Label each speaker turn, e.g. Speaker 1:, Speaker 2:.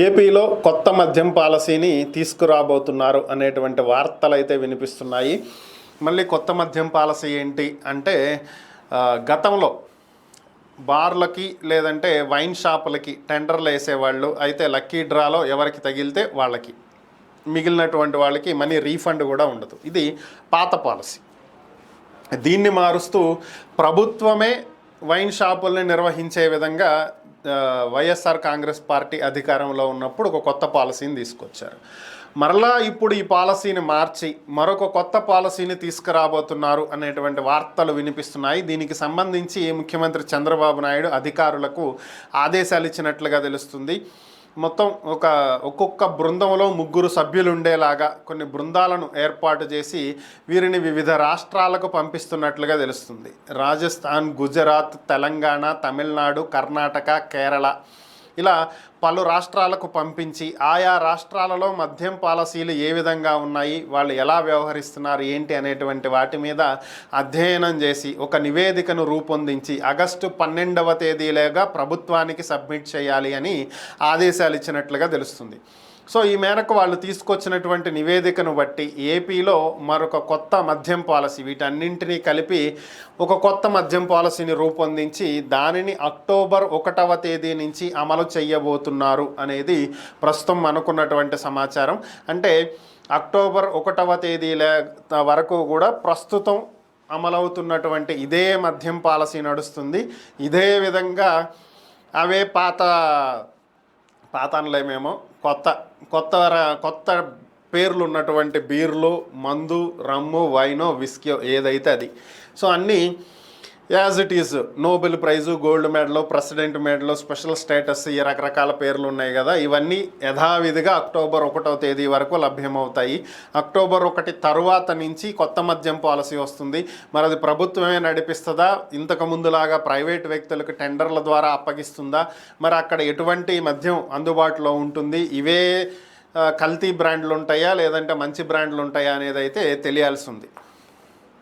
Speaker 1: ఏపీలో కొత్త మద్యం పాలసీని తీసుకురాబోతున్నారు అనేటువంటి వార్తలు అయితే వినిపిస్తున్నాయి. మళ్ళీ కొత్త మద్యం పాలసీ ఏంటి అంటే గతంలో బార్లకి లేదంటే వైన్ షాపులకి టెండర్లు వేసేవాళ్ళు అయితే లక్కీ డ్రాలో ఎవరికి తగిలితే వాళ్ళకి, మిగిలినటువంటి వాళ్ళకి మనీ రీఫండ్ కూడా ఉండదు. ఇది పాత పాలసీ. దీన్ని మారుస్తూ ప్రభుత్వమే వైన్ షాపుల్ని నిర్వహించే విధంగా వైఎస్ఆర్ కాంగ్రెస్ పార్టీ అధికారంలో ఉన్నప్పుడు ఒక కొత్త పాలసీని తీసుకొచ్చారు. మరలా ఇప్పుడు ఈ పాలసీని మార్చి మరొక కొత్త పాలసీని తీసుకురాబోతున్నారు అనేటువంటి వార్తలు వినిపిస్తున్నాయి. దీనికి సంబంధించి ముఖ్యమంత్రి చంద్రబాబు నాయుడు అధికారులకు ఆదేశాలు ఇచ్చినట్లుగా తెలుస్తుంది. మొత్తం ఒక్కొక్క బృందంలో 3 సభ్యులు ఉండేలాగా కొన్ని బృందాలను ఏర్పాటు చేసి వీరిని వివిధ రాష్ట్రాలకు పంపిస్తున్నట్లుగా తెలుస్తుంది. రాజస్థాన్, గుజరాత్, తెలంగాణ, తమిళనాడు, కర్ణాటక, కేరళ ఇలా పలు రాష్ట్రాలకు పంపించి ఆయా రాష్ట్రాలలో మద్యం పాలసీలు ఏ విధంగా ఉన్నాయి, వాళ్ళు ఎలా వ్యవహరిస్తున్నారు ఏంటి అనేటువంటి వాటి మీద అధ్యయనం చేసి ఒక నివేదికను రూపొందించి ఆగస్టు 12వ తేదీలోగా ప్రభుత్వానికి సబ్మిట్ చేయాలి అని ఆదేశాలు ఇచ్చినట్లుగా తెలుస్తుంది. సో ఈ మేరకు వాళ్ళు తీసుకొచ్చినటువంటి నివేదికను బట్టి ఏపీలో మరొక కొత్త మద్యం పాలసీ, వీటన్నింటినీ కలిపి ఒక కొత్త మద్యం పాలసీని రూపొందించి దానిని అక్టోబర్ 1వ తేదీ నుంచి అమలు చేయబోతున్నారు అనేది ప్రస్తుతం అనుకున్నటువంటి సమాచారం. అంటే అక్టోబర్ 1వ తేదీల వరకు కూడా ప్రస్తుతం అమలవుతున్నటువంటి ఇదే మద్యం పాలసీ నడుస్తుంది. ఇదే విధంగా అవే పాత అనలేమేమో కొత్త పేర్లు ఉన్నటువంటి బీర్లు, మందు, రమ్ము, వైనో, విస్కీ ఏదైతే అది. సో అన్నీ as it is Nobel prize, gold medal, president medal, special status, ఈ రకరకాల పేర్లు ఉన్నాయి కదా, ఇవన్నీ యథావిధిగా అక్టోబర్ 1వ తేదీ వరకు లభ్యమవుతాయి. అక్టోబర్ 1 తరువాత నుంచి కొత్త మద్యం పాలసీ వస్తుంది. మరి అది ప్రభుత్వమే నడిపిస్తుందా, ఇంతకు ముందులాగా ప్రైవేట్ వ్యక్తులకు టెండర్ల ద్వారా అప్పగిస్తుందా, మరి అక్కడ ఎటువంటి మద్యం అందుబాటులో ఉంటుంది, ఇవే కల్తీ బ్రాండ్లు ఉంటాయా లేదంటే మంచి బ్రాండ్లు ఉంటాయా అనేది అయితే తెలియాల్సి ఉంది.